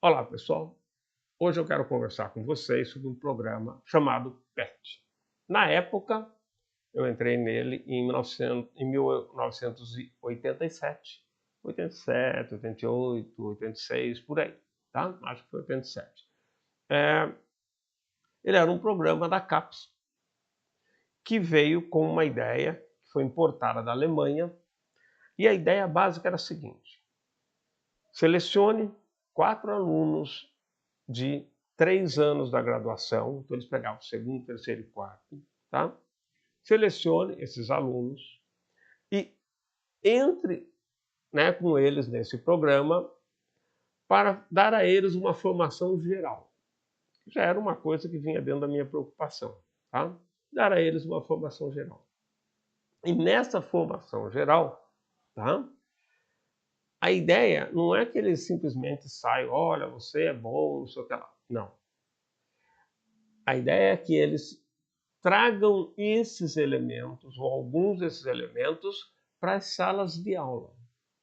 Olá, pessoal. Hoje eu quero conversar com vocês sobre um programa chamado PET. Na época, eu entrei nele em 1987, 87, 88, 86, por aí, tá? Acho que foi 87. Ele era um programa da CAPES, que veio com uma ideia que foi importada da Alemanha, e a ideia básica era a seguinte: selecione 4 alunos de 3 anos da graduação, então eles pegavam segundo, terceiro e quarto, tá? Selecione esses alunos e entre, né, com eles nesse programa para dar a eles uma formação geral. Já era uma coisa que vinha dentro da minha preocupação, tá? Dar a eles uma formação geral. E nessa formação geral, tá? A ideia não é que eles simplesmente saiam, olha, você é bom, não sei o que lá. Não. A ideia é que eles tragam esses elementos, ou alguns desses elementos, para as salas de aula,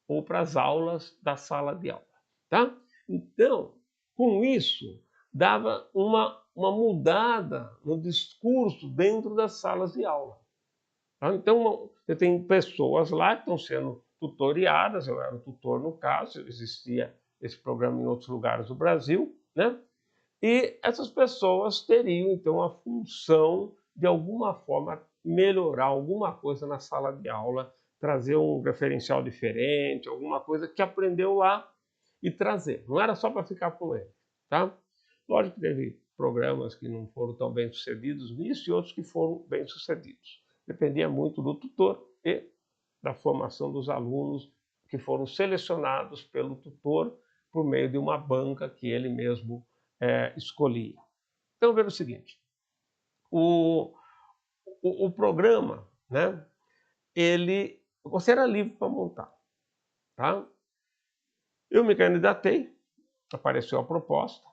ou para as aulas da sala de aula. Tá? Então, com isso, dava uma mudada no discurso dentro das salas de aula. Tá? Então, você tem pessoas lá que estão sendo tutoriadas, eu era o tutor no caso, existia esse programa em outros lugares do Brasil, né? E essas pessoas teriam, então, a função, de alguma forma, melhorar alguma coisa na sala de aula, trazer um referencial diferente, alguma coisa que aprendeu lá e trazer. Não era só para ficar com ele, tá? Lógico que teve programas que não foram tão bem sucedidos nisso e outros que foram bem sucedidos. Dependia muito do tutor e da formação dos alunos que foram selecionados pelo tutor por meio de uma banca que ele mesmo escolhia. Então, veja o seguinte, o programa, né, você era livre para montar. Tá? Eu me candidatei, apareceu a proposta,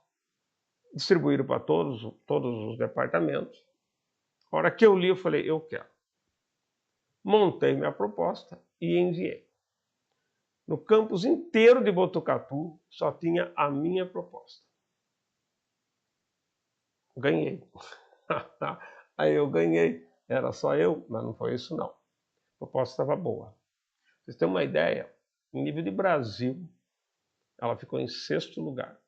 distribuíram para todos os departamentos. A hora que eu li, eu falei, eu quero. Montei minha proposta e enviei. No campus inteiro de Botucatu, só tinha a minha proposta. Ganhei. Aí eu ganhei. Era só eu, mas não foi isso não. A proposta estava boa. Vocês têm uma ideia? Em nível de Brasil, ela ficou em 6º lugar.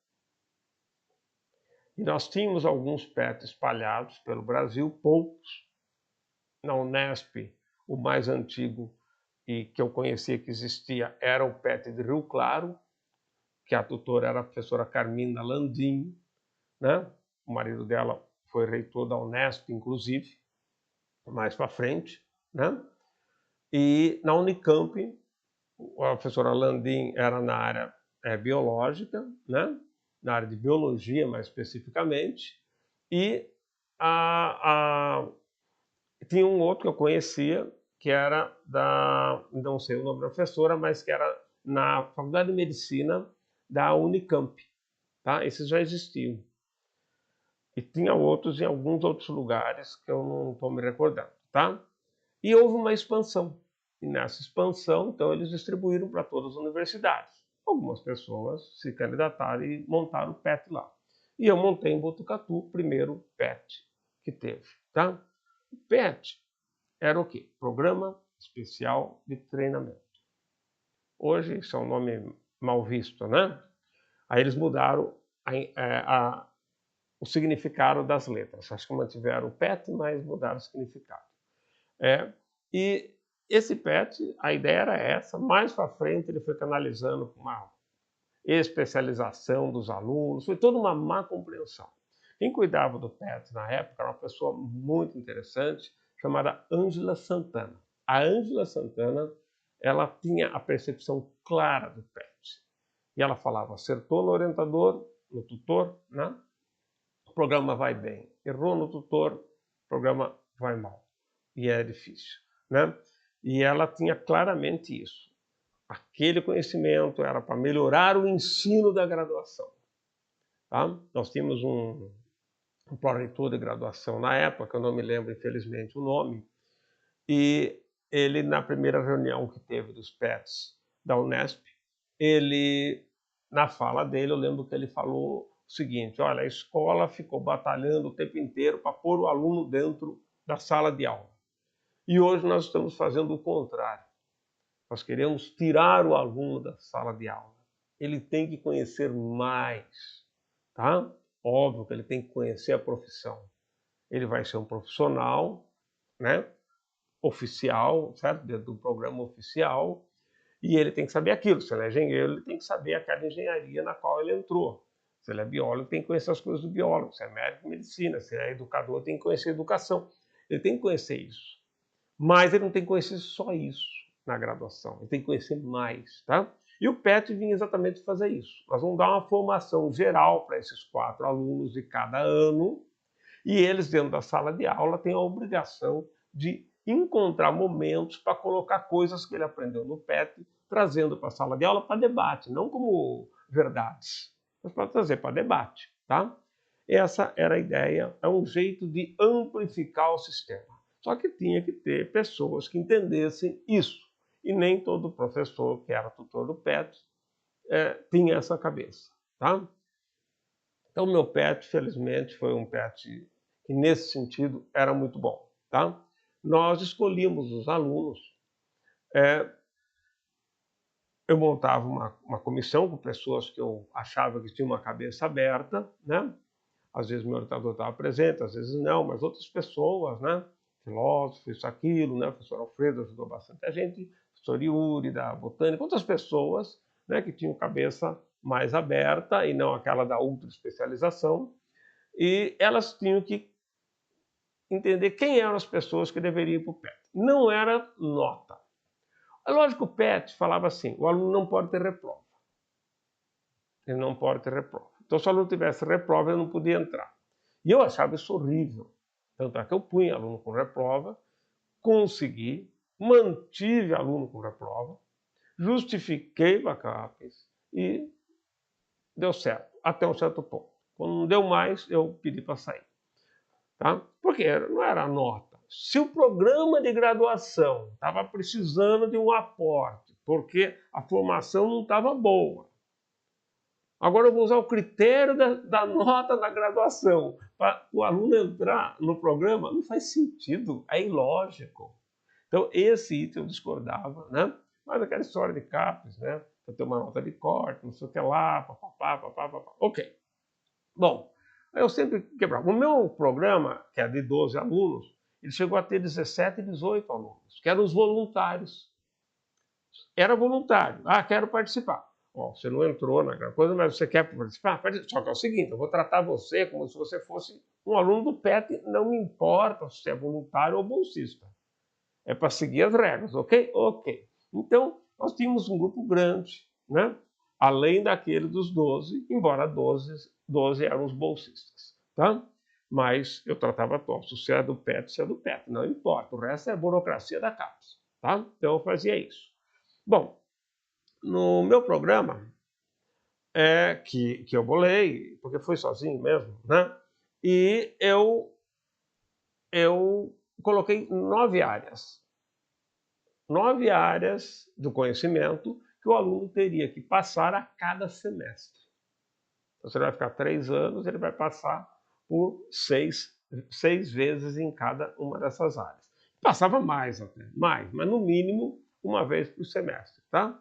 E nós tínhamos alguns PET espalhados pelo Brasil, poucos. Na Unesp, o mais antigo e que eu conhecia que existia era o PET de Rio Claro, que a tutora era a professora Carmina Landim, né? O marido dela foi reitor da Unesp, inclusive, mais para frente, né? E na Unicamp, a professora Landim era na área biológica, né? Na área de biologia, mais especificamente, e tinha um outro que eu conhecia, que era não sei o nome da professora, mas que era na Faculdade de Medicina da Unicamp. Tá? Esses já existiam. E tinha outros em alguns outros lugares que eu não estou me recordando. Tá? E houve uma expansão. E nessa expansão, então, eles distribuíram para todas as universidades. Algumas pessoas se candidataram e montaram o PET lá. E eu montei em Botucatu o primeiro PET que teve. Tá? O PET era o quê? Programa Especial de Treinamento. Hoje isso é um nome mal visto, né? Aí eles mudaram o significado das letras. Acho que mantiveram o PET, mas mudaram o significado. E esse PET, a ideia era essa. Mais para frente ele foi canalizando com uma especialização dos alunos, foi toda uma má compreensão. Quem cuidava do PET na época era uma pessoa muito interessante, chamada Ângela Santana. A Ângela Santana, ela tinha a percepção clara do PET. E ela falava, acertou no orientador, no tutor, né? O programa vai bem. Errou no tutor, o programa vai mal. E é difícil, né? E ela tinha claramente isso. Aquele conhecimento era para melhorar o ensino da graduação. Tá? Nós tínhamos um pró-reitor de graduação na época, eu não me lembro, infelizmente, o nome, e ele, na primeira reunião que teve dos PETs da Unesp, ele na fala dele, eu lembro que ele falou o seguinte: olha, a escola ficou batalhando o tempo inteiro para pôr o aluno dentro da sala de aula. E hoje nós estamos fazendo o contrário. Nós queremos tirar o aluno da sala de aula. Ele tem que conhecer mais, tá? Óbvio que ele tem que conhecer a profissão. Ele vai ser um profissional, né? Oficial, certo? Dentro do programa oficial, e ele tem que saber aquilo. Se ele é engenheiro, ele tem que saber aquela engenharia na qual ele entrou. Se ele é biólogo, tem que conhecer as coisas do biólogo. Se é médico, medicina. Se é educador, tem que conhecer educação. Ele tem que conhecer isso. Mas ele não tem que conhecer só isso na graduação. Ele tem que conhecer mais, tá? E o PET vinha exatamente fazer isso. Nós vamos dar uma formação geral para esses 4 alunos de cada ano, e eles, dentro da sala de aula, têm a obrigação de encontrar momentos para colocar coisas que ele aprendeu no PET, trazendo para a sala de aula para debate, não como verdades, mas para trazer para debate, tá? Essa era a ideia, é um jeito de amplificar o sistema. Só que tinha que ter pessoas que entendessem isso, e nem todo professor que era tutor do PET tinha essa cabeça, tá? Então, meu PET, felizmente, foi um PET que, nesse sentido, era muito bom, tá? Nós escolhíamos os alunos, eu montava uma comissão com pessoas que eu achava que tinham uma cabeça aberta, né? Às vezes meu orientador estava presente, às vezes não, mas outras pessoas, né? Filósofos, isso, aquilo, né? O professor Alfredo ajudou bastante a gente, o professor Yuri da Botânica, outras pessoas, né, que tinham cabeça mais aberta e não aquela da ultra especialização, e elas tinham que entender quem eram as pessoas que deveriam ir para o PET. Não era nota. É lógico que o PET falava assim: o aluno não pode ter reprova. Ele não pode ter reprova. Então, se o aluno tivesse reprova, ele não podia entrar. E eu achava isso horrível. Tanto é que eu punha aluno com reprova, consegui, mantive aluno com reprova, justifiquei para a CAPES e deu certo, até um certo ponto. Quando não deu mais, eu pedi para sair. Tá? Porque não era nota. Se o programa de graduação estava precisando de um aporte, porque a formação não estava boa, agora eu vou usar o critério da nota da graduação para o aluno entrar no programa, não faz sentido, é ilógico. Então, esse item eu discordava, né? Mas aquela história de CAPES, né? Para ter uma nota de corte, não sei o que lá, papapá. Ok. Bom, eu sempre quebrava. O meu programa, que é de 12 alunos, ele chegou a ter 17 e 18 alunos, que eram os voluntários. Era voluntário. Ah, quero participar. Ó, você não entrou na coisa, mas você quer participar? Só que é o seguinte, eu vou tratar você como se você fosse um aluno do PET, não me importa se é voluntário ou bolsista. É para seguir as regras, ok? Ok. Então, nós tínhamos um grupo grande, né? Além daquele dos 12, embora 12 eram os bolsistas, tá? Mas eu tratava todos. Se é do PET, se é do PET, não importa. O resto é a burocracia da CAPES, tá? Então, eu fazia isso. Bom, no meu programa, que eu bolei, porque fui sozinho mesmo, né? E eu coloquei 9 áreas. 9 áreas do conhecimento que o aluno teria que passar a cada semestre. Então, se ele vai ficar 3 anos, ele vai passar por 6 vezes em cada uma dessas áreas. Passava mais até, mais, mas no mínimo uma vez por semestre, tá?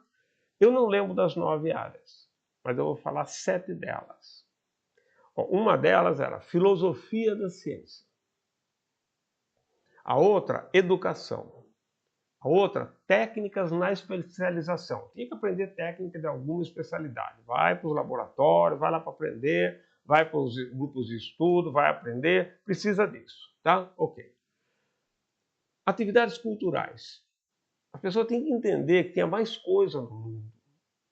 Eu não lembro das 9 áreas, mas eu vou falar 7 delas. Uma delas era filosofia da ciência. A outra, educação. A outra, técnicas na especialização. Tinha que aprender técnica de alguma especialidade. Vai para os laboratórios, vai lá para aprender, vai para os grupos de estudo, vai aprender, precisa disso, tá? Ok. Atividades culturais. A pessoa tem que entender que tem mais coisa no mundo,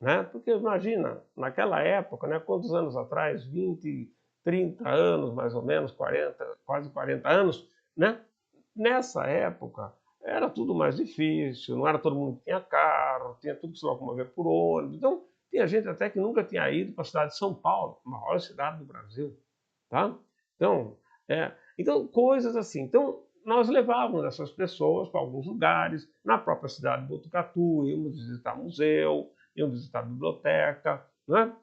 né? Porque imagina, naquela época, né, quantos anos atrás, 20, 30 anos mais ou menos, 40, quase 40 anos, né? Nessa época, era tudo mais difícil, não era todo mundo que tinha carro, tinha tudo que se locomover por ônibus. Então, tinha gente até que nunca tinha ido para a cidade de São Paulo, a maior cidade do Brasil, tá? Então, coisas assim. Então, nós levávamos essas pessoas para alguns lugares, na própria cidade de Botucatu, íamos visitar museu, íamos visitar biblioteca, né?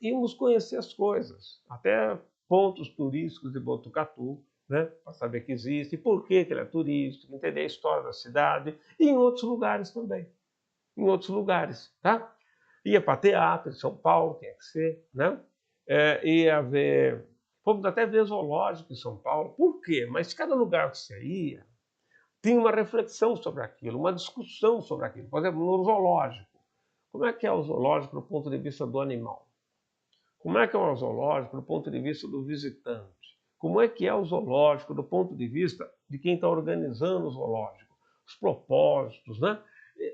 íamos conhecer as coisas, até pontos turísticos de Botucatu, né, para saber que existe, por que ele é turístico, entender a história da cidade, e em outros lugares também, em outros lugares, tá? Ia para teatro em São Paulo, tinha que ser, né? Ia ver, fomos até ver zoológico em São Paulo, por quê? Mas cada lugar que você ia, tinha uma reflexão sobre aquilo, uma discussão sobre aquilo. Por exemplo, no zoológico, como é que é o zoológico do ponto de vista do animal? Como é que é o zoológico do ponto de vista do visitante? Como é que é o zoológico do ponto de vista de quem está organizando o zoológico? Os propósitos, né?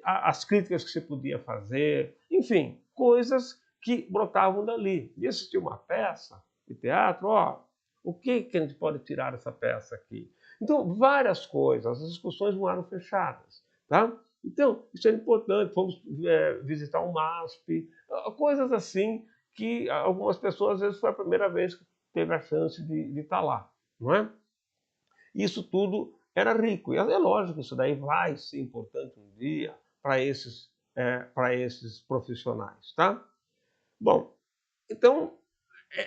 As críticas que se podia fazer, enfim, coisas que brotavam dali. E assistir uma peça de teatro, ó, o que a gente pode tirar dessa peça aqui? Então, várias coisas, as discussões não eram fechadas, tá? Então, isso é importante, fomos visitar um MASP, coisas assim que algumas pessoas, às vezes, foi a primeira vez que teve a chance de estar lá, não é? Isso tudo era rico. E é lógico que isso daí vai ser importante um dia para esses profissionais, tá? Bom, então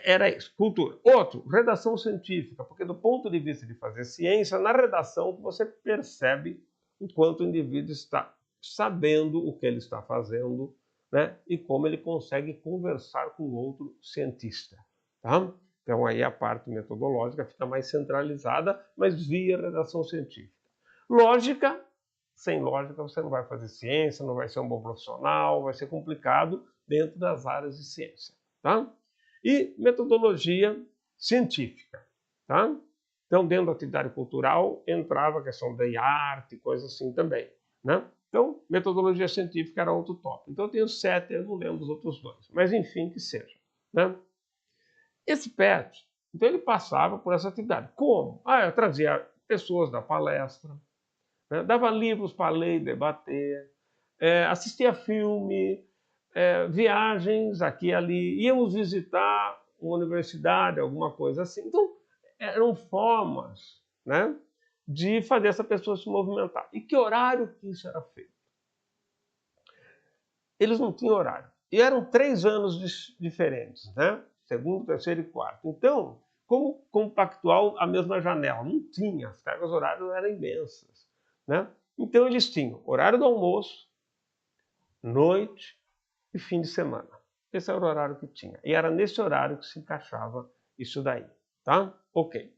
era isso, cultura. Outro, redação científica, porque do ponto de vista de fazer ciência, na redação você percebe o quanto o indivíduo está sabendo o que ele está fazendo, né? E como ele consegue conversar com outro cientista, tá? Então aí a parte metodológica fica mais centralizada, mas via redação científica. Lógica, sem lógica você não vai fazer ciência, não vai ser um bom profissional, vai ser complicado dentro das áreas de ciência, tá? E metodologia científica, tá? Então, dentro da atividade cultural, entrava a questão da arte, coisas assim também, né? Então, metodologia científica era outro tópico. Então, eu tenho 7, eu não lembro dos outros 2, mas enfim, que seja, né? Esse PET, então ele passava por essa atividade. Como? Eu trazia pessoas da palestra, né? Dava livros para ler e debater, assistia filme, viagens aqui e ali, íamos visitar uma universidade, alguma coisa assim. Então, eram formas, né, de fazer essa pessoa se movimentar. E que horário que isso era feito? Eles não tinham horário. E eram 3 anos diferentes, né? Segundo, terceiro e quarto. Então, como compactual a mesma janela? Não tinha, as cargas horárias eram imensas, né? Então, eles tinham horário do almoço, noite e fim de semana. Esse era o horário que tinha. E era nesse horário que se encaixava isso daí, tá? Ok.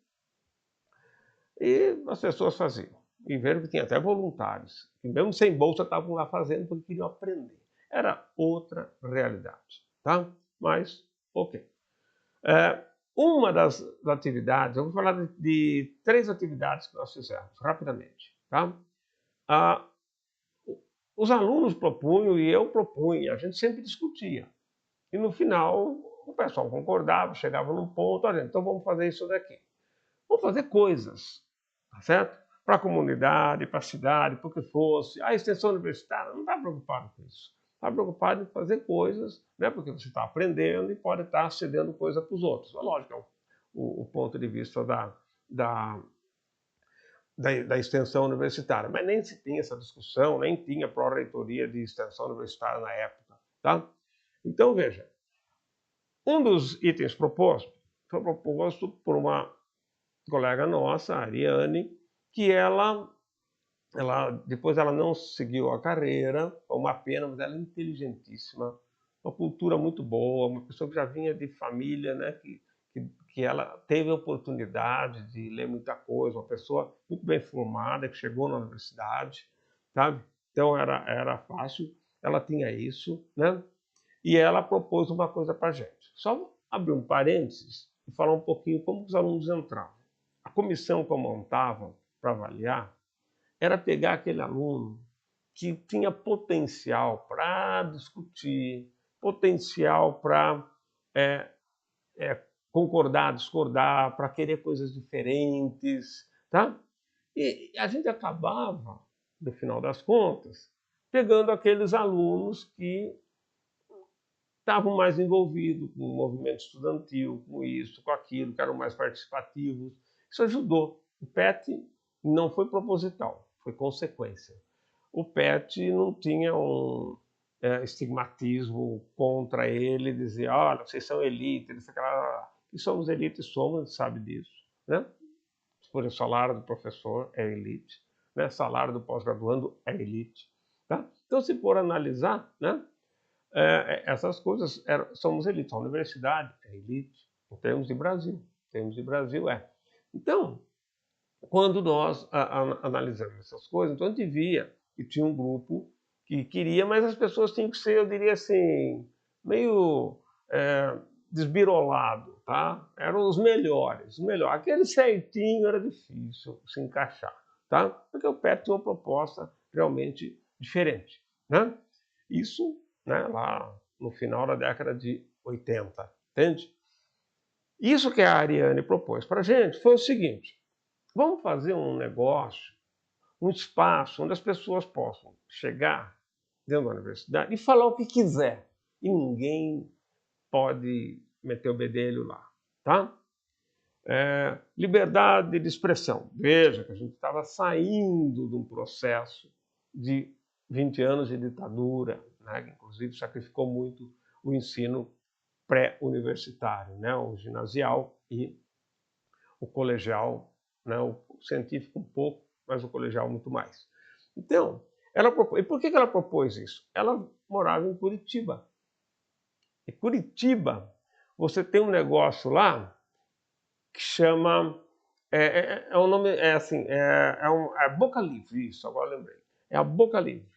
E as pessoas faziam. E viram que tinha até voluntários, que mesmo sem bolsa estavam lá fazendo porque queriam aprender. Era outra realidade, tá? Mas, ok. Uma das atividades, eu vou falar de 3 atividades que nós fizemos, rapidamente, tá? Os alunos propunham e eu propunha, a gente sempre discutia. E no final, o pessoal concordava, chegava num ponto, olha, então vamos fazer isso daqui. Vamos fazer coisas, tá certo? Para a comunidade, para a cidade, para o que fosse. A extensão universitária não está preocupado com isso. Está preocupado em fazer coisas, né? Porque você está aprendendo e pode estar cedendo coisa para os outros. Lógico, é o ponto de vista da, da extensão universitária. Mas nem se tinha essa discussão, nem tinha pró-reitoria de extensão universitária na época, tá? Então, veja, um dos itens propostos foi proposto por uma colega nossa, a Ariane, que depois ela não seguiu a carreira, foi uma pena, mas ela é inteligentíssima, uma cultura muito boa, uma pessoa que já vinha de família, né, que ela teve a oportunidade de ler muita coisa, uma pessoa muito bem formada, que chegou na universidade, sabe? Então era fácil, ela tinha isso, né? E ela propôs uma coisa para a gente. Só abrir um parênteses e falar um pouquinho como os alunos entravam. A comissão que eu montava para avaliar era pegar aquele aluno que tinha potencial para discutir, potencial para concordar, discordar, para querer coisas diferentes, tá? E a gente acabava, no final das contas, pegando aqueles alunos que estavam mais envolvidos com o movimento estudantil, com isso, com aquilo, que eram mais participativos. Isso ajudou. O PET não foi proposital, foi consequência. O PET não tinha estigmatismo contra ele, dizer, olha, vocês são elite, e somos elite, somos, a gente sabe disso, né? Por o salário do professor é elite, né? Salário do pós-graduando é elite, tá? Então, se for analisar, né, essas coisas, somos elite, a universidade é elite, em termos de Brasil, é. Então, quando nós analisamos essas coisas, então a gente via que tinha um grupo que queria, mas as pessoas tinham que ser, eu diria assim, meio desbirolado, tá? Eram os melhores, Aquele certinho era difícil se encaixar, tá? Porque o PET tinha uma proposta realmente diferente, né? Isso, né, lá no final da década de 80, entende? Isso que a Ariane propôs para a gente foi o seguinte: vamos fazer um negócio, um espaço onde as pessoas possam chegar dentro da universidade e falar o que quiser. E ninguém pode meter o bedelho lá, tá? Liberdade de expressão. Veja que a gente estava saindo de um processo de 20 anos de ditadura, né, que inclusive sacrificou muito o ensino pré-universitário, né, o ginasial e o colegial, né, o científico um pouco, mas o colegial muito mais. Então, e por que ela propôs isso? Ela morava em Curitiba. E Curitiba, você tem um negócio lá que chama, o nome é assim, é Boca Livre, isso, agora eu lembrei. É a Boca Livre.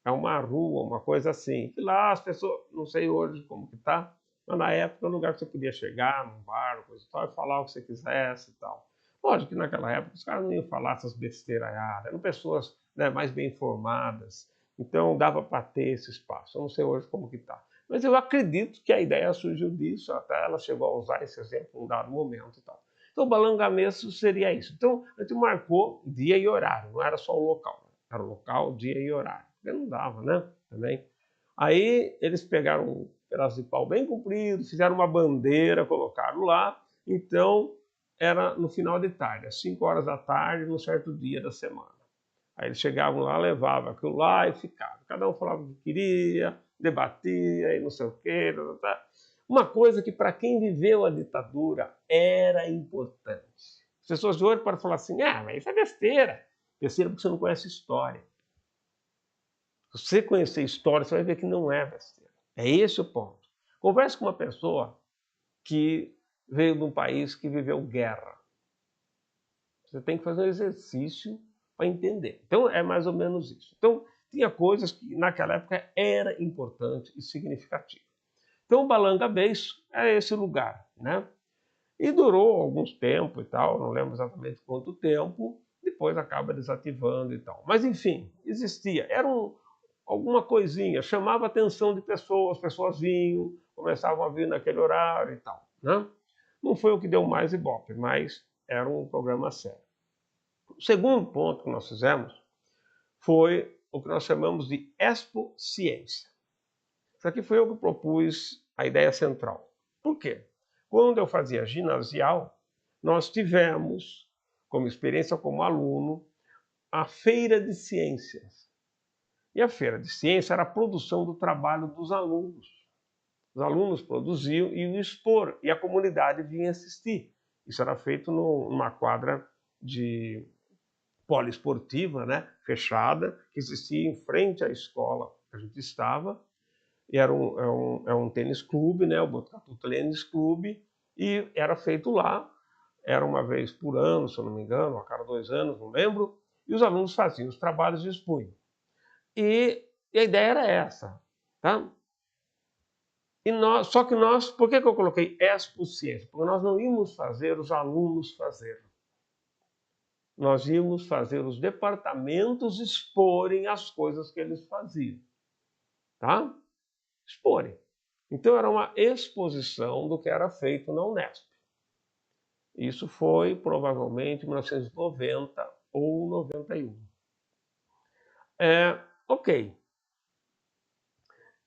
É uma rua, uma coisa assim. E lá as pessoas, não sei hoje como que tá, mas na época era um lugar que você podia chegar num bar, coisa e tal, e falar o que você quisesse e tal. Lógico que naquela época os caras não iam falar essas besteiraiadas, eram pessoas, né, mais bem informadas, então dava para ter esse espaço. Eu não sei hoje como que tá. Mas eu acredito que a ideia surgiu disso, até ela chegou a usar esse exemplo em um dado momento e tal. Então o Balangameço seria isso. Então a gente marcou dia e horário, não era só o local, era o local, dia e horário. Porque não dava, né? Também. Aí eles pegaram um pedaço de pau bem comprido, fizeram uma bandeira, colocaram lá. Então era no final de tarde, às 5 horas da tarde, num certo dia da semana. Aí eles chegavam lá, levavam aquilo lá e ficavam. Cada um falava o que queria, debatia e não sei o quê. Uma coisa que para quem viveu a ditadura era importante. As pessoas de hoje podem falar assim, mas isso é besteira. Besteira porque você não conhece história. Se você conhecer história, você vai ver que não é besteira. É esse o ponto. Converse com uma pessoa que veio de um país que viveu guerra. Você tem que fazer um exercício para entender. Então, é mais ou menos isso. Então, tinha coisas que naquela época era importante e significativa. Então, o Balanga Beiço é esse lugar, né? E durou alguns tempos e tal, não lembro exatamente quanto tempo, depois acaba desativando e tal. Mas, enfim, existia. Era alguma coisinha, chamava a atenção de pessoas vinham, começavam a vir naquele horário e tal, né? Não foi o que deu mais ibope, mas era um programa sério. O segundo ponto que nós fizemos foi o que nós chamamos de Expo Ciência. Isso aqui foi eu que propus a ideia central. Por quê? Quando eu fazia ginasial, nós tivemos, como experiência como aluno, a Feira de Ciências. E a Feira de Ciência era a produção do trabalho dos alunos. Os alunos produziam e iam expor, e a comunidade vinha assistir. Isso era feito numa quadra de poliesportiva, né, fechada, que existia em frente à escola que a gente estava. E era um tênis clube, né, o Botucatu Tênis Clube, e era feito lá, era uma vez por ano, se eu não me engano, a cada 2 anos, não lembro, e os alunos faziam os trabalhos e expunham. E a ideia era essa, tá? Só que nós, por que eu coloquei Expo Ciência? Porque nós não íamos fazer os alunos fazer. Nós íamos fazer os departamentos exporem as coisas que eles faziam, tá? Exporem. Então era uma exposição do que era feito na Unesp. Isso foi provavelmente em 1990 ou 91. Ok.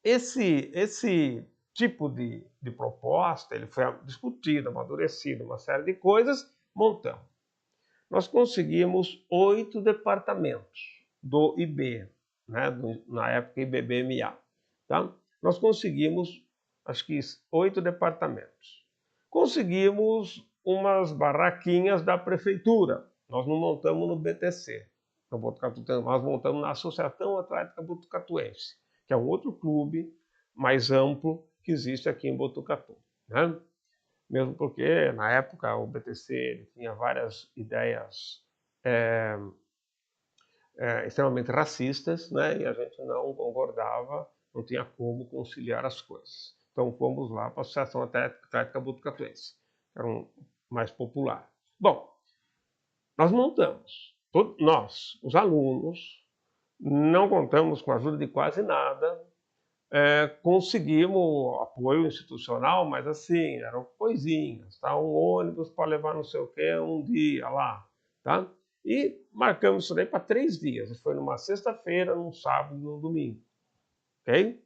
Esse tipo de proposta ele foi discutido, amadurecido, uma série de coisas, montamos. Nós conseguimos 8 departamentos do IB, né, na época IBBMA. tá? Nós conseguimos, acho que 8 departamentos. Conseguimos umas barraquinhas da prefeitura. Nós não montamos no BTC, no Botucatu, nós montamos na Associação Atlética Botucatuense, que é um outro clube mais amplo que existe aqui em Botucatu, né? Mesmo porque, na época, o BTC ele tinha várias ideias extremamente racistas, né? E a gente não concordava, não tinha como conciliar as coisas. Então fomos lá para a Associação Atlética Botucatuense, que era um mais popular. Bom, nós montamos, nós, os alunos, não contamos com a ajuda de quase nada, conseguimos apoio institucional, mas assim, eram coisinhas, tá? Um ônibus para levar não sei o que um dia lá, tá? E marcamos isso daí para 3 dias, foi numa sexta-feira, num sábado e num domingo, ok?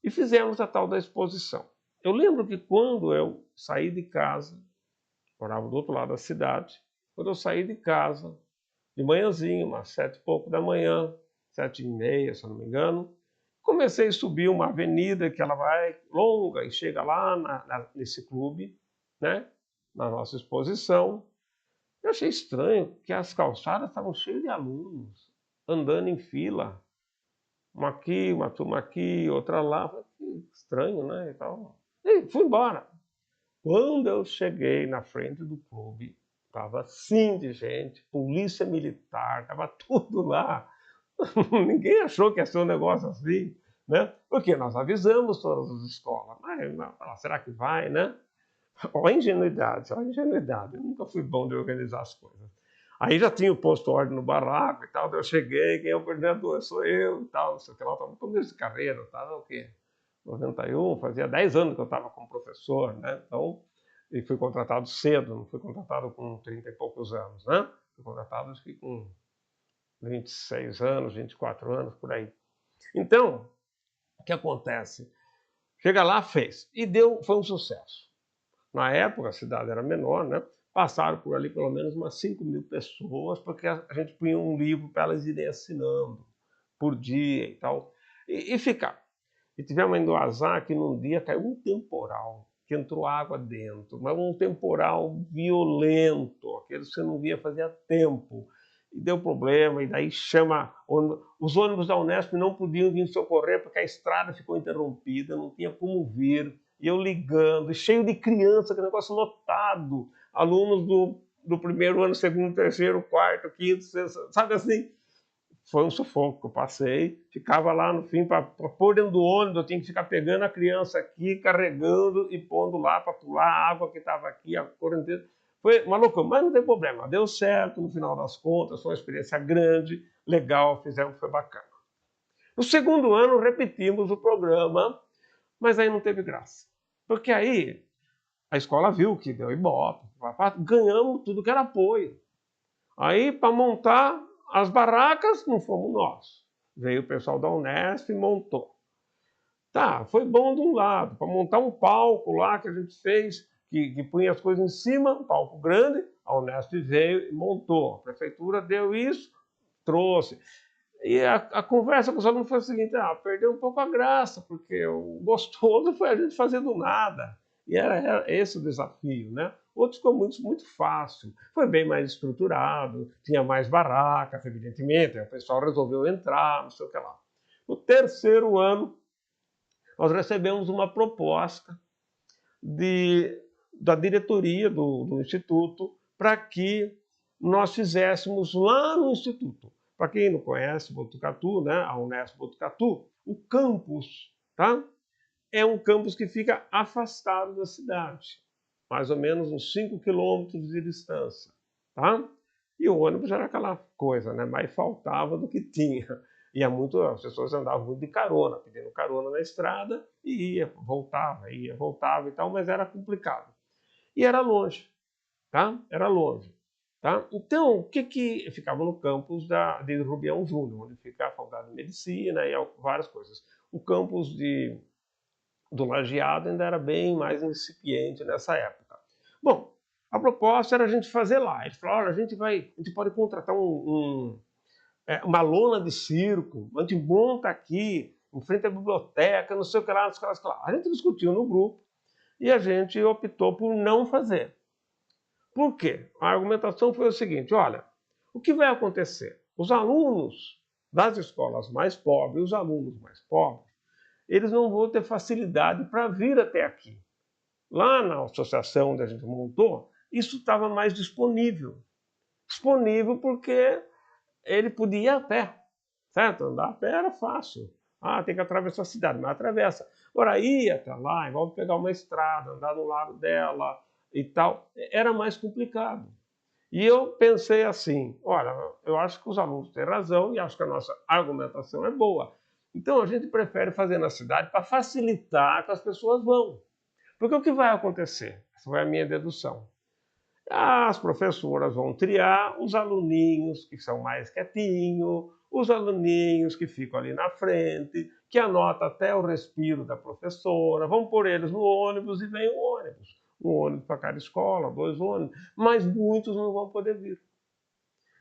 E fizemos a tal da exposição. Eu lembro que quando eu saí de casa, morava do outro lado da cidade, quando eu saí de casa, de manhãzinho, umas 7 e pouco da manhã, 7h30, se eu não me engano, comecei a subir uma avenida que ela vai longa e chega lá nesse clube, né, na nossa exposição. Eu achei estranho que as calçadas estavam cheias de alunos, andando em fila. Uma aqui, uma turma aqui, outra lá. Que estranho, né? E tal. E fui embora. Quando eu cheguei na frente do clube, estava assim de gente, polícia militar, estava tudo lá. Ninguém achou que ia ser um negócio assim, né? Porque nós avisamos todas as escolas. Mas será que vai, né? Olha a ingenuidade, olha a ingenuidade. Eu nunca fui bom de organizar as coisas. Aí já tinha o posto ordem no barraco e tal, daí eu cheguei, quem é o coordenador? Sou eu e tal, não sei o que lá, estava no começo de carreira, estava o quê? 91, fazia 10 anos que eu estava como professor, né? Então, e fui contratado cedo, não fui contratado com 30 e poucos anos, né? Fui contratado acho que com 26 anos, 24 anos, por aí. Então, o que acontece? Chega lá, fez. E foi um sucesso. Na época, a cidade era menor, né? Passaram por ali pelo menos umas 5.000 pessoas, porque a gente punha um livro para elas irem assinando por dia e tal. E ficar. E tivemos ainda o azar que num dia caiu um temporal, que entrou água dentro, mas um temporal violento, aquele que você não via fazia tempo. E deu problema, e daí chama. Os ônibus da Unesp não podiam vir socorrer porque a estrada ficou interrompida, não tinha como vir. E eu ligando, e cheio de criança, aquele negócio lotado. Alunos do primeiro ano, segundo, terceiro, quarto, quinto, sexto, sabe assim? Foi um sufoco que eu passei. Ficava lá no fim, para pôr dentro do ônibus, eu tinha que ficar pegando a criança aqui, carregando e pondo lá para pular a água que estava aqui, a correnteza. Foi uma loucura, mas não tem problema. Deu certo no final das contas, foi uma experiência grande, legal, fizemos, foi bacana. No segundo ano, repetimos o programa, mas aí não teve graça. Porque aí a escola viu que deu ibope, ganhamos tudo que era apoio. Aí, para montar as barracas, não fomos nós. Veio o pessoal da Unesp e montou. Tá, foi bom de um lado, para montar um palco lá que a gente fez, que punha as coisas em cima, um palco grande, a Unesp veio e montou. A prefeitura deu isso, trouxe. E a conversa com os alunos foi a seguinte: perdeu um pouco a graça, porque o gostoso foi a gente fazer do nada. E era esse o desafio, né? Outros ficou muito fácil. Foi bem mais estruturado, tinha mais barracas, evidentemente, o pessoal resolveu entrar, não sei o que lá. No terceiro ano, nós recebemos uma proposta da diretoria do Instituto para que nós fizéssemos lá no Instituto. Para quem não conhece Botucatu, né, a Unesp Botucatu, o campus, tá? É um campus que fica afastado da cidade, mais ou menos uns 5 quilômetros de distância, tá? E o ônibus era aquela coisa, né? Mais faltava do que tinha. As pessoas andavam muito de carona, pedindo carona na estrada, e ia, voltava e tal, mas era complicado. E era longe, tá? Era longe. Tá? Então, o que ficava no campus de Rubião Júnior, onde fica a faculdade de medicina e várias coisas. O campus do Lajeado ainda era bem mais incipiente nessa época. Bom, a proposta era a gente fazer lá. Eles falaram: olha, a gente pode contratar uma lona de circo, a gente monta aqui em frente à biblioteca, não sei o que lá, não sei o que lá. A gente discutiu no grupo e a gente optou por não fazer. Por quê? A argumentação foi o seguinte, olha, o que vai acontecer? Os alunos das escolas mais pobres, os alunos mais pobres, eles não vão ter facilidade para vir até aqui. Lá na associação onde a gente montou, isso estava mais disponível. Disponível porque ele podia ir a pé, certo? Andar a pé era fácil. Ah, tem que atravessar a cidade, mas atravessa. Agora, ir até lá, igual pegar uma estrada, andar do lado dela e tal, era mais complicado. E eu pensei assim, olha, eu acho que os alunos têm razão e acho que a nossa argumentação é boa. Então a gente prefere fazer na cidade para facilitar que as pessoas vão. Porque o que vai acontecer? Essa foi a minha dedução. As professoras vão triar os aluninhos que são mais quietinhos, os aluninhos que ficam ali na frente, que anotam até o respiro da professora, vão pôr eles no ônibus e vem o ônibus. Um ônibus para cada escola, 2 ônibus, mas muitos não vão poder vir.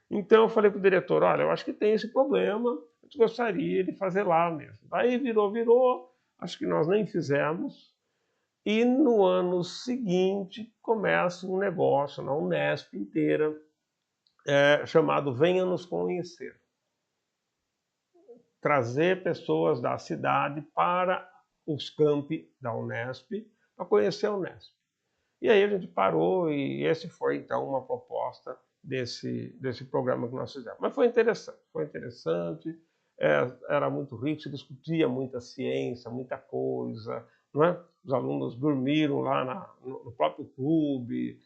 Então eu falei para o diretor, olha, eu acho que tem esse problema, a gente gostaria de fazer lá mesmo. Daí virou, acho que nós nem fizemos. E no ano seguinte começa um negócio na Unesp inteira, chamado Venha Nos Conhecer. Trazer pessoas da cidade para os campi da Unesp, para conhecer a Unesp. E aí a gente parou e esse foi então uma proposta desse programa que nós fizemos. Mas foi interessante, era muito rico, se discutia muita ciência, muita coisa, não é? Os alunos dormiram lá no próprio clube,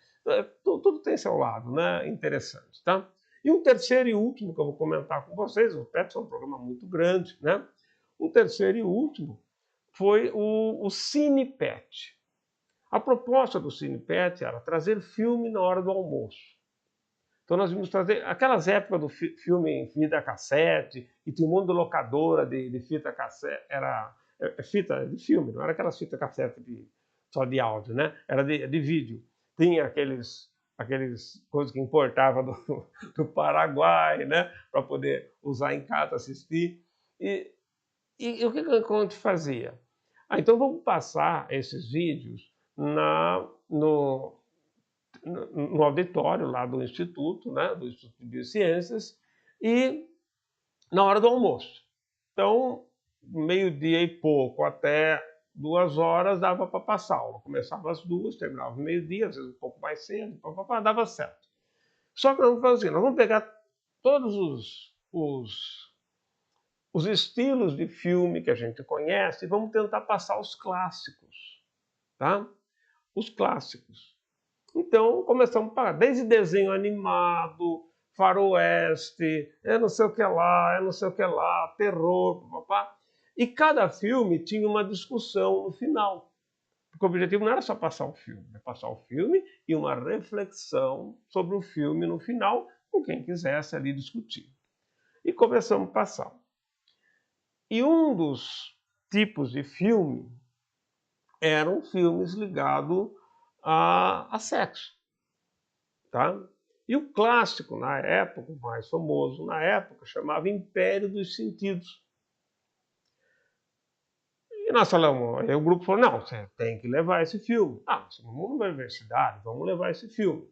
tudo tem seu lado, né? Interessante, tá? E um terceiro e último que eu vou comentar com vocês, o PET é um programa muito grande, né? Um terceiro e último foi o Cine PET. A proposta do Cine PET era trazer filme na hora do almoço. Então nós vimos trazer aquelas épocas do filme em fita cassete, e tinha um monte de locadora de fita cassete, era fita de filme, não era aquelas fitas cassete só de áudio, né? Era de vídeo. Tinha aqueles coisas que importava do Paraguai, né? Para poder usar em casa, assistir. E o que a gente fazia? Então vamos passar esses vídeos no auditório lá do Instituto, né, do Instituto de Biociências, e na hora do almoço. Então, meio-dia e pouco até 2 horas dava para passar a aula. Começava às 2, terminava meio-dia, às vezes um pouco mais cedo, dava certo. Só que nós vamos fazer, nós vamos pegar todos os estilos de filme que a gente conhece e vamos tentar passar os clássicos, tá? Os clássicos. Então, começamos a parar, desde desenho animado, faroeste, não sei o que lá, não sei o que lá, terror, papá. E cada filme tinha uma discussão no final. Porque o objetivo não era só passar o filme, era passar o filme e uma reflexão sobre o filme no final, com quem quisesse ali discutir. E começamos a passar. E um dos tipos de filme eram filmes ligados a sexo. Tá? E o clássico, na época, o mais famoso na época, chamava Império dos Sentidos. E nós falamos, aí o grupo falou, não, você tem que levar esse filme. Ah, nós vamos numa universidade, vamos levar esse filme.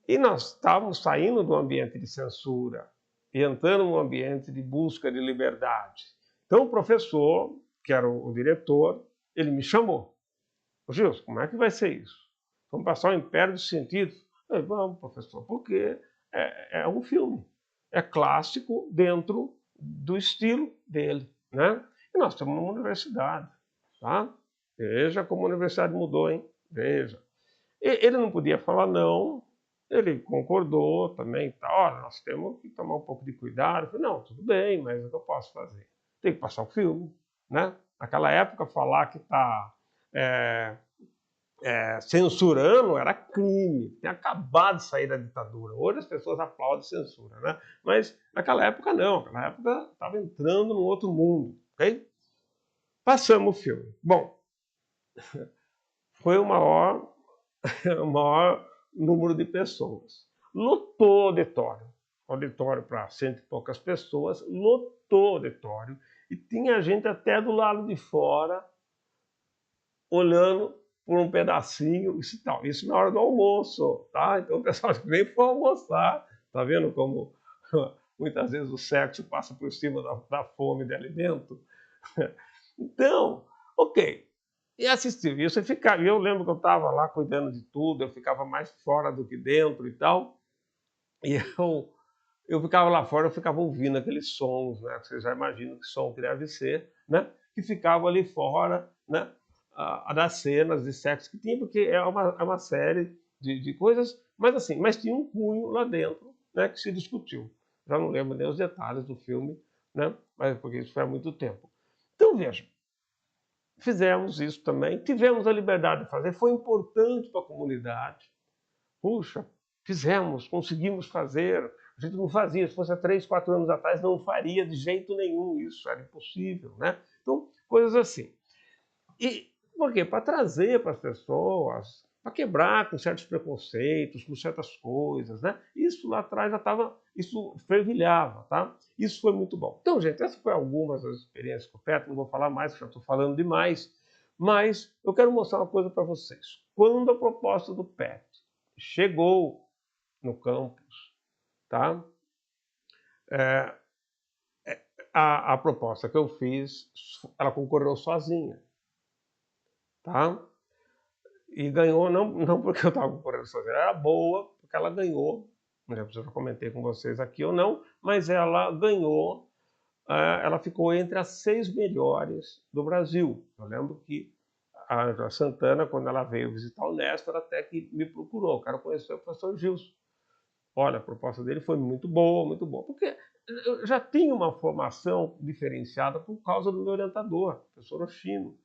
E nós estávamos saindo do ambiente de censura e entrando num ambiente de busca de liberdade. Então o professor, que era o diretor, ele me chamou. Ô Gilson, como é que vai ser isso? Vamos passar o Império dos Sentidos? Eu falei, vamos, professor, porque é um filme. É clássico dentro do estilo dele, né? E nós estamos numa universidade, tá? Veja como a universidade mudou, hein? Veja. Ele não podia falar não, ele concordou também, tá? Olha, nós temos que tomar um pouco de cuidado. Eu falei, não, tudo bem, mas o que eu posso fazer? Tem que passar o filme, né? Naquela época, falar que está censurando era crime, tinha acabado de sair da ditadura. Hoje as pessoas aplaudem censura, né? Mas naquela época não, naquela época estava entrando num outro mundo, ok? Passamos o filme. Bom, foi o maior número de pessoas. Lotou o auditório para 100 e poucas pessoas, lotou o auditório, E tinha gente até do lado de fora, olhando por um pedacinho, isso, tal. Isso na hora do almoço, tá? Então o pessoal nem foi almoçar, tá vendo como muitas vezes o sexo passa por cima da fome de alimento? Então, ok. E assistiu. E você ficava, eu lembro que eu estava lá cuidando de tudo, eu ficava mais fora do que dentro e tal. E eu ficava lá fora, eu ficava ouvindo aqueles sons, né? Vocês já imaginam que som que deve ser, né? Que ficava ali fora, né? Das cenas de sexo que tinha, porque é uma série de coisas, mas assim, mas tinha um cunho lá dentro, né? Que se discutiu. Já não lembro nem os detalhes do filme, né? Mas porque isso foi há muito tempo. Então veja, fizemos isso também, tivemos a liberdade de fazer, foi importante para a comunidade. Puxa, fizemos, conseguimos fazer. A gente não fazia, se fosse há 3, 4 anos atrás, não faria de jeito nenhum isso, era impossível, né? Então, coisas assim. E por quê? Para trazer para as pessoas, para quebrar com certos preconceitos, com certas coisas, né? Isso lá atrás já estava, isso fervilhava, tá? Isso foi muito bom. Então, gente, essas foram algumas das experiências com o PET, não vou falar mais, porque já estou falando demais, mas eu quero mostrar uma coisa para vocês. Quando a proposta do PET chegou no campus, tá? A proposta que eu fiz, ela concorreu sozinha, tá? E ganhou não porque eu estava concorrendo sozinha, ela era boa, porque ela ganhou, não lembro se eu já comentei com vocês aqui ou não, mas ela ganhou, ela ficou entre as 6 melhores do Brasil. Eu lembro que a Angela Santana, quando ela veio visitar o Nestor, ela até que me procurou, quero conhecer o professor Gilson. Olha, a proposta dele foi muito boa, porque eu já tinha uma formação diferenciada por causa do meu orientador, professor Oshino.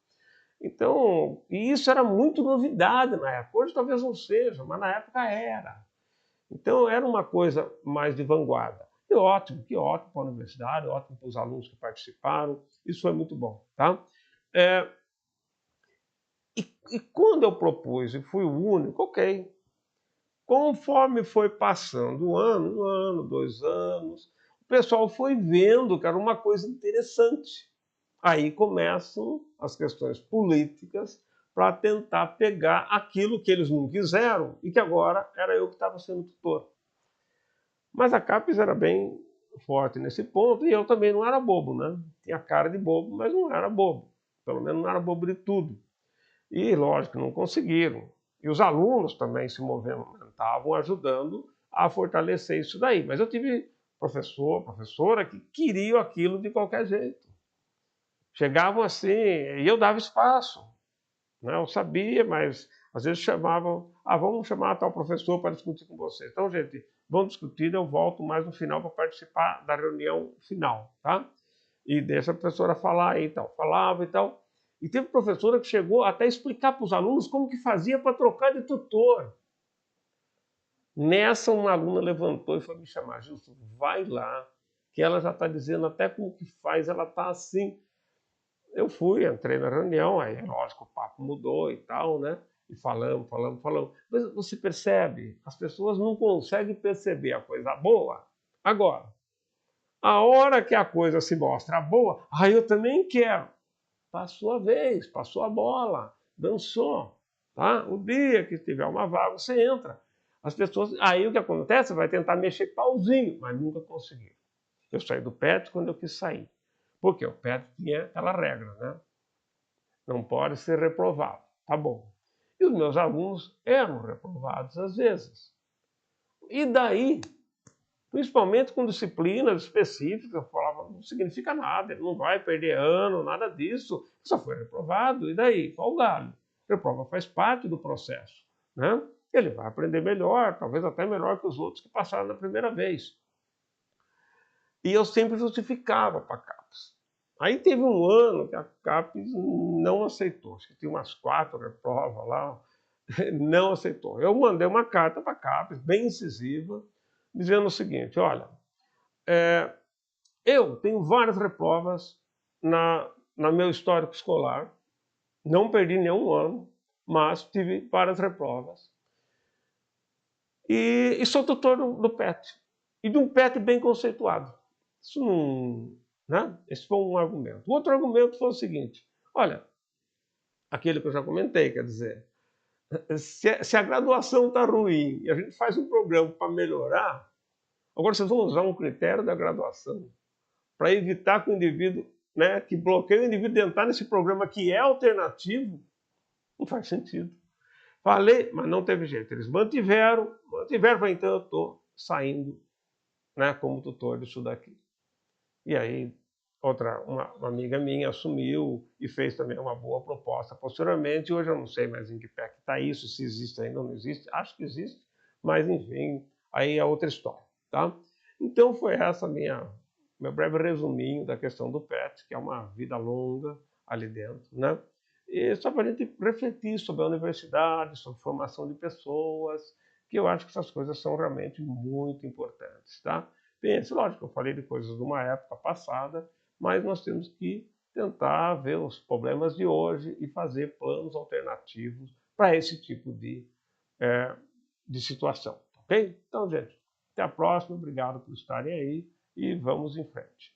Então, e isso era muito novidade na época. Hoje talvez não seja, mas na época era. Então era uma coisa mais de vanguarda. E ótimo, que ótimo para a universidade, ótimo para os alunos que participaram. Isso foi muito bom, tá? E quando eu propus e fui o único, ok. Conforme foi passando um ano, 2 anos, o pessoal foi vendo que era uma coisa interessante. Aí começam as questões políticas para tentar pegar aquilo que eles não quiseram e que agora era eu que estava sendo tutor. Mas a CAPES era bem forte nesse ponto e eu também não era bobo, né? Tinha cara de bobo, mas não era bobo. Pelo menos não era bobo de tudo. E, lógico, não conseguiram. E os alunos também se movimentavam ajudando a fortalecer isso daí. Mas eu tive professora que queriam aquilo de qualquer jeito. Chegavam assim, e eu dava espaço. Né? Eu sabia, mas às vezes chamavam, vamos chamar tal professor para discutir com você. Então, gente, vamos discutir, eu volto mais no final para participar da reunião final, tá? E deixa a professora falar aí e tal. Falava e tal. E teve professora que chegou até a explicar para os alunos como que fazia para trocar de tutor. Nessa, uma aluna levantou e foi me chamar. Gilson, vai lá, que ela já está dizendo até como que faz, ela está assim. Eu fui, entrei na reunião, aí lógico, o papo mudou e tal, né? E falamos. Mas você percebe, as pessoas não conseguem perceber a coisa boa agora. A hora que a coisa se mostra boa, eu também quero. Passou a vez, passou a bola, dançou. Tá? O dia que tiver uma vaga, você entra. As pessoas, aí o que acontece? Vai tentar mexer pauzinho, mas nunca conseguiu. Eu saí do PET quando eu quis sair. Porque o PET tinha aquela regra, né? Não pode ser reprovado. Tá bom. E os meus alunos eram reprovados às vezes. E daí, principalmente com disciplinas específicas, eu falava, não significa nada, ele não vai perder ano, nada disso, só foi reprovado, e daí? Qual o galho? Reprova faz parte do processo, né? Ele vai aprender melhor, talvez até melhor que os outros que passaram na primeira vez. E eu sempre justificava para a CAPES. Aí teve um ano que a CAPES não aceitou, acho que tinha umas 4 reprovas lá, não aceitou. Eu mandei uma carta para a CAPES, bem incisiva, dizendo o seguinte, olha, eu tenho várias reprovas no meu histórico escolar, não perdi nenhum ano, mas tive várias reprovas. E sou tutor do PET, e de um PET bem conceituado. Isso né? Esse foi um argumento. O outro argumento foi o seguinte: olha, aquele que eu já comentei, quer dizer, se a graduação está ruim e a gente faz um programa para melhorar, agora vocês vão usar um critério da graduação para evitar que o indivíduo, né, que bloqueia o indivíduo de entrar nesse programa que é alternativo, não faz sentido. Falei, mas não teve jeito. Eles mantiveram, então eu estou saindo, né, como tutor disso daqui. E aí, uma amiga minha assumiu e fez também uma boa proposta posteriormente. Hoje eu não sei mais em que pé que está isso, se existe ainda ou não existe. Acho que existe, mas enfim, aí é outra história, tá? Então foi essa meu breve resuminho da questão do PET, que é uma vida longa ali dentro, né? E só para a gente refletir sobre a universidade, sobre formação de pessoas, que eu acho que essas coisas são realmente muito importantes, tá? Pense, lógico, eu falei de coisas de uma época passada, mas nós temos que tentar ver os problemas de hoje e fazer planos alternativos para esse tipo de situação, ok? Então, gente, até a próxima, obrigado por estarem aí e vamos em frente.